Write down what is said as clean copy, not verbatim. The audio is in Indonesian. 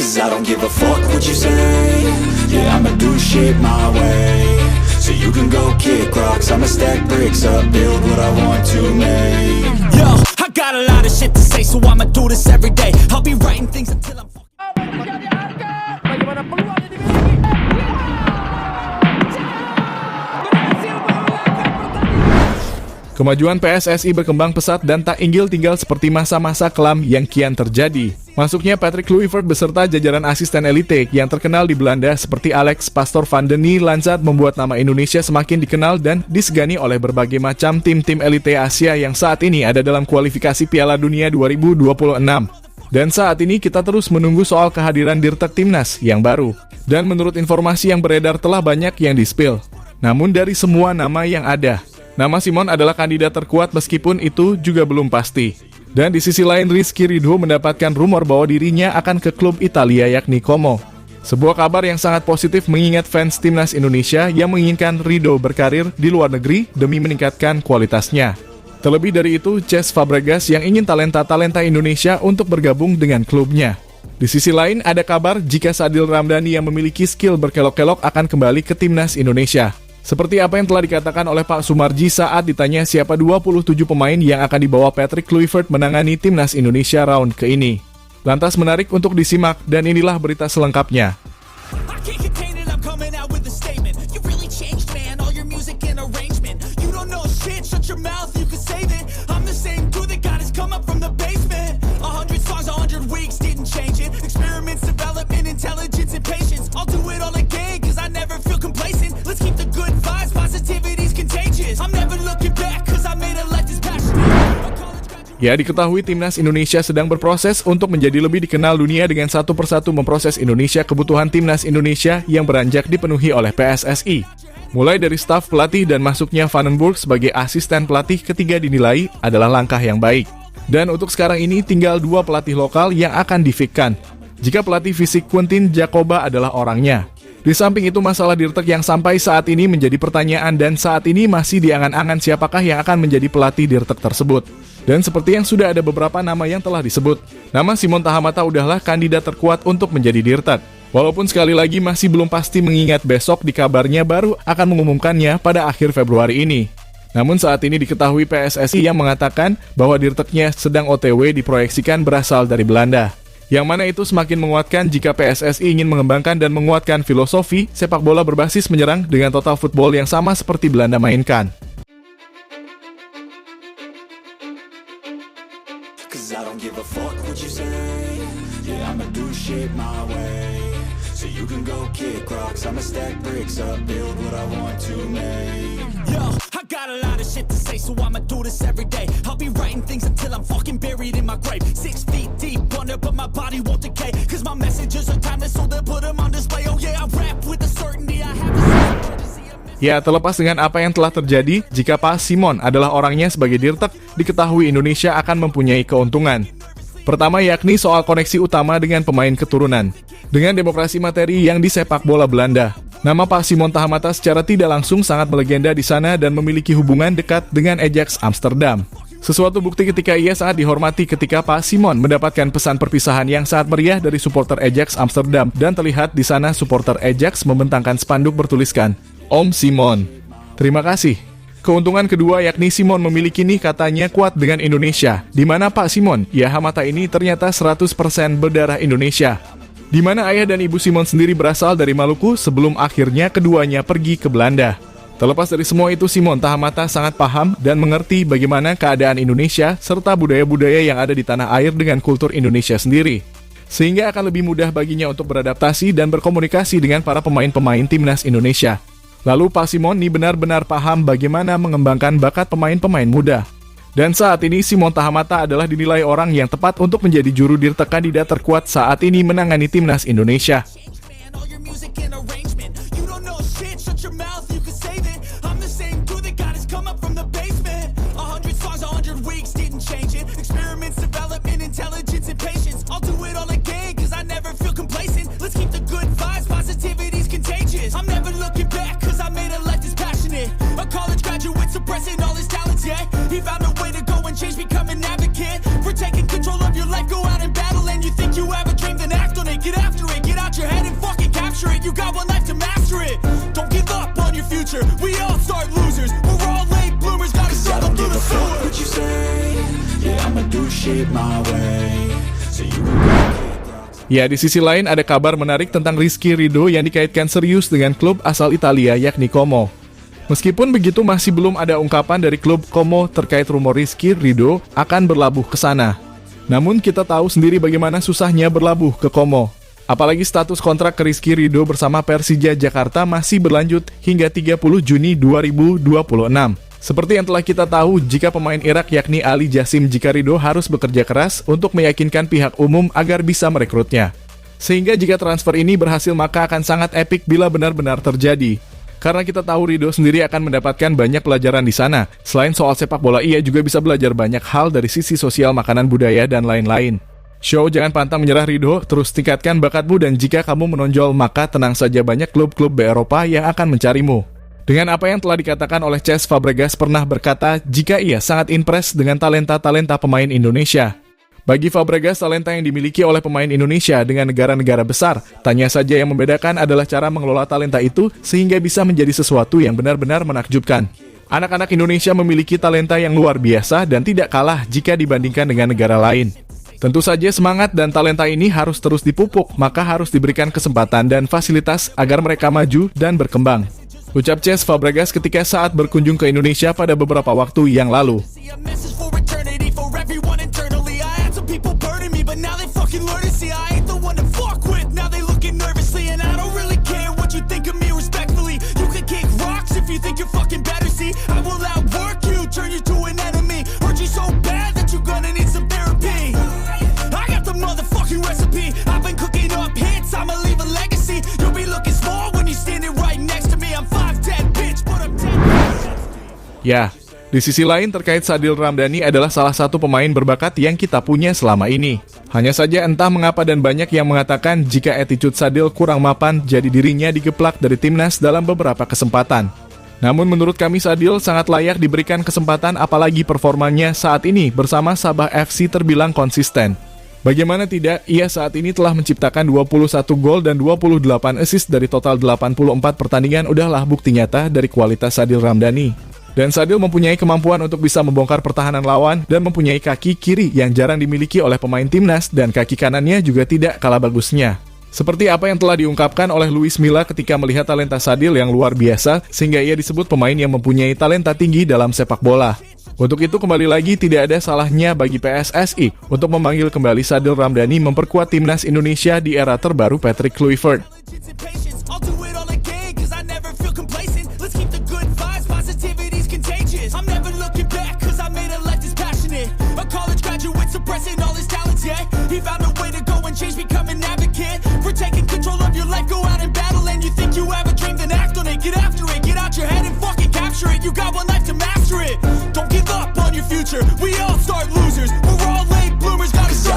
'Cause I don't give a fuck what you say. Yeah, I'ma do shit my way. So you can go kick rocks, I'ma stack bricks up, build what I want to make. Yo, I got a lot of shit to say, so I'ma do this every day. I'll be writing things until I'm Bagaimana peluang yang dimiliki? Berhasil mengalahkan pertandingan. Kemajuan PSSI berkembang pesat dan tak inggil tinggal seperti masa-masa kelam yang kian terjadi. Masuknya Patrick Kluivert beserta jajaran asisten elite yang terkenal di Belanda seperti Alex Pastoor van den Nieuwlandsat membuat nama Indonesia semakin dikenal dan disegani oleh berbagai macam tim-tim elite Asia yang saat ini ada dalam kualifikasi Piala Dunia 2026. Dan saat ini kita terus menunggu soal kehadiran Dirtek Timnas yang baru. Dan menurut informasi yang beredar telah banyak yang di-spill. Namun dari semua nama yang ada, nama Simon adalah kandidat terkuat meskipun itu juga belum pasti. Dan di sisi lain Rizky Ridho mendapatkan rumor bahwa dirinya akan ke klub Italia yakni Como. Sebuah kabar yang sangat positif mengingat fans Timnas Indonesia yang menginginkan Ridho berkarir di luar negeri demi meningkatkan kualitasnya. Terlebih dari itu, Cesc Fabregas yang ingin talenta-talenta Indonesia untuk bergabung dengan klubnya. Di sisi lain, ada kabar jika Sadil Ramdhani yang memiliki skill berkelok-kelok akan kembali ke Timnas Indonesia. Seperti apa yang telah dikatakan oleh Pak Sumarji saat ditanya siapa 27 pemain yang akan dibawa Patrick Kluivert menangani Timnas Indonesia round ke ini. Lantas menarik untuk disimak dan inilah berita selengkapnya. I can't contain it, I'm coming out with a statement. You really changed, man, all your music and arrangement. You don't know shit, shut your mouth, you can save it. I'm the same dude that got his come up from the basement. 100 songs, 100 weeks, didn't change it. Experiments, development, intelligence, and patience. I'll do it all again, cause I never feel complacent. Let's keep the good vibes, positivity's contagious. I'm never looking back, cause I made a life that's passionate. Ya, diketahui Timnas Indonesia sedang berproses untuk menjadi lebih dikenal dunia dengan satu persatu memproses Indonesia kebutuhan Timnas Indonesia yang beranjak dipenuhi oleh PSSI. Mulai dari staf pelatih dan masuknya Vandenburg sebagai asisten pelatih ketiga dinilai adalah langkah yang baik. Dan untuk sekarang ini tinggal 2 pelatih lokal yang akan difikkan. Jika pelatih fisik Quentin Jacoba adalah orangnya. Di samping itu masalah Dirtek yang sampai saat ini menjadi pertanyaan dan saat ini masih diangan-angan siapakah yang akan menjadi pelatih Dirtek tersebut. Dan seperti yang sudah ada beberapa nama yang telah disebut, nama Simon Tahamata udahlah kandidat terkuat untuk menjadi Dirtek. Walaupun sekali lagi masih belum pasti mengingat besok dikabarnya baru akan mengumumkannya pada akhir Februari ini. Namun saat ini diketahui PSSI yang mengatakan bahwa Dirteknya sedang OTW diproyeksikan berasal dari Belanda. Yang mana itu semakin menguatkan jika PSSI ingin mengembangkan dan menguatkan filosofi sepak bola berbasis menyerang dengan total football yang sama seperti Belanda mainkan. Cause I don't give a fuck what you say. Yeah, I'ma do shit my way. So you can go kick rocks, I'ma stack bricks up, build what I want to make. Yo, I got a lot of shit to say, so I'ma do this every day. I'll be writing things until I'm fucking buried in my grave. 6 feet deep under, but my body won't decay. Cause my messages are timeless, so they'll put them on display. Oh yeah, I rap with the certainty I have. Ya, terlepas dengan apa yang telah terjadi, jika Pak Simon adalah orangnya sebagai Dirtek, diketahui Indonesia akan mempunyai keuntungan. Pertama yakni soal koneksi utama dengan pemain keturunan. Dengan demokrasi materi yang di sepak bola Belanda, nama Pak Simon Tahamata secara tidak langsung sangat melegenda di sana dan memiliki hubungan dekat dengan Ajax Amsterdam. Sesuatu bukti ketika ia sangat dihormati ketika Pak Simon mendapatkan pesan perpisahan yang sangat meriah dari supporter Ajax Amsterdam dan terlihat di sana supporter Ajax membentangkan spanduk bertuliskan, Om Simon. Terima kasih. Keuntungan kedua yakni Simon memiliki nih katanya kuat dengan Indonesia, di mana Pak Simon, ya Hamata ini ternyata 100% berdarah Indonesia. Di mana ayah dan ibu Simon sendiri berasal dari Maluku sebelum akhirnya keduanya pergi ke Belanda. Terlepas dari semua itu, Simon Tahamata sangat paham dan mengerti bagaimana keadaan Indonesia serta budaya-budaya yang ada di tanah air dengan kultur Indonesia sendiri. Sehingga akan lebih mudah baginya untuk beradaptasi dan berkomunikasi dengan para pemain-pemain Timnas Indonesia. Lalu Pak Simon ini benar-benar paham bagaimana mengembangkan bakat pemain-pemain muda. Dan saat ini Simon Tahamata adalah dinilai orang yang tepat untuk menjadi juru Dirtek kandidat terkuat saat ini menangani Timnas Indonesia. He found a way to go and change, become an advocate for taking control of your life. Go out and battle, and you think you have a dream, then act on it. Get after shit my way. So you can go kick rocks. Ya, di sisi lain ada kabar menarik tentang Rizky Ridho yang dikaitkan serius dengan klub asal Italia yakni Como. Meskipun begitu masih belum ada ungkapan dari klub Como terkait rumor Rizky Ridho akan berlabuh ke sana. Namun kita tahu sendiri bagaimana susahnya berlabuh ke Como. Apalagi status kontrak Rizky Ridho bersama Persija Jakarta masih berlanjut hingga 30 Juni 2026. Seperti yang telah kita tahu, jika pemain Irak yakni Ali Jassim Ridho harus bekerja keras untuk meyakinkan pihak umum agar bisa merekrutnya. Sehingga jika transfer ini berhasil maka akan sangat epik bila benar-benar terjadi. Karena kita tahu Ridho sendiri akan mendapatkan banyak pelajaran di sana. Selain soal sepak bola, ia juga bisa belajar banyak hal dari sisi sosial, makanan, budaya, dan lain-lain. Show jangan pantang menyerah Ridho, terus tingkatkan bakatmu dan jika kamu menonjol maka tenang saja banyak klub-klub di Eropa yang akan mencarimu. Dengan apa yang telah dikatakan oleh Cesc Fabregas pernah berkata jika ia sangat impress dengan talenta-talenta pemain Indonesia. Bagi Fabregas, talenta yang dimiliki oleh pemain Indonesia dengan negara-negara besar, tanya saja yang membedakan adalah cara mengelola talenta itu sehingga bisa menjadi sesuatu yang benar-benar menakjubkan. Anak-anak Indonesia memiliki talenta yang luar biasa dan tidak kalah jika dibandingkan dengan negara lain. Tentu saja semangat dan talenta ini harus terus dipupuk, maka harus diberikan kesempatan dan fasilitas agar mereka maju dan berkembang. Ucap Cesc Fabregas ketika saat berkunjung ke Indonesia pada beberapa waktu yang lalu. See a message for eternity for everyone internally. I had some people burning me, but now they fucking learn to see I ain't the one to fuck with. Now they looking nervously, and I don't really care what you think of me respectfully. You can kick rocks if you think you're fucking better. See, I will outwork you, turn you to an enemy. Hurt you so bad that you're gonna need some therapy. I got the motherfucking recipe. I've been cooking up hits, I'ma leave a legacy. You'll be looking small when you're standing right next to me. I'm 5'10", bitch, but I'm 10. Ya, di sisi lain terkait Sadil Ramdhani adalah salah satu pemain berbakat yang kita punya selama ini. Hanya saja entah mengapa dan banyak yang mengatakan jika attitude Sadil kurang mapan jadi dirinya digeplak dari timnas dalam beberapa kesempatan. Namun menurut kami Sadil sangat layak diberikan kesempatan apalagi performanya saat ini bersama Sabah FC terbilang konsisten. Bagaimana tidak, ia saat ini telah menciptakan 21 gol dan 28 assist dari total 84 pertandingan udahlah bukti nyata dari kualitas Sadil Ramdhani. Dan Sadil mempunyai kemampuan untuk bisa membongkar pertahanan lawan dan mempunyai kaki kiri yang jarang dimiliki oleh pemain timnas dan kaki kanannya juga tidak kalah bagusnya. Seperti apa yang telah diungkapkan oleh Luis Milla ketika melihat talenta Sadil yang luar biasa sehingga ia disebut pemain yang mempunyai talenta tinggi dalam sepak bola. Untuk itu kembali lagi tidak ada salahnya bagi PSSI untuk memanggil kembali Sadil Ramdhani memperkuat timnas Indonesia di era terbaru Patrick Kluivert. I'll do it all again, cause I never feel complacent. Let's keep the good vibes, positivity's contagious. I'm never looking back, cause I made a life that's passionate. A college graduate suppressing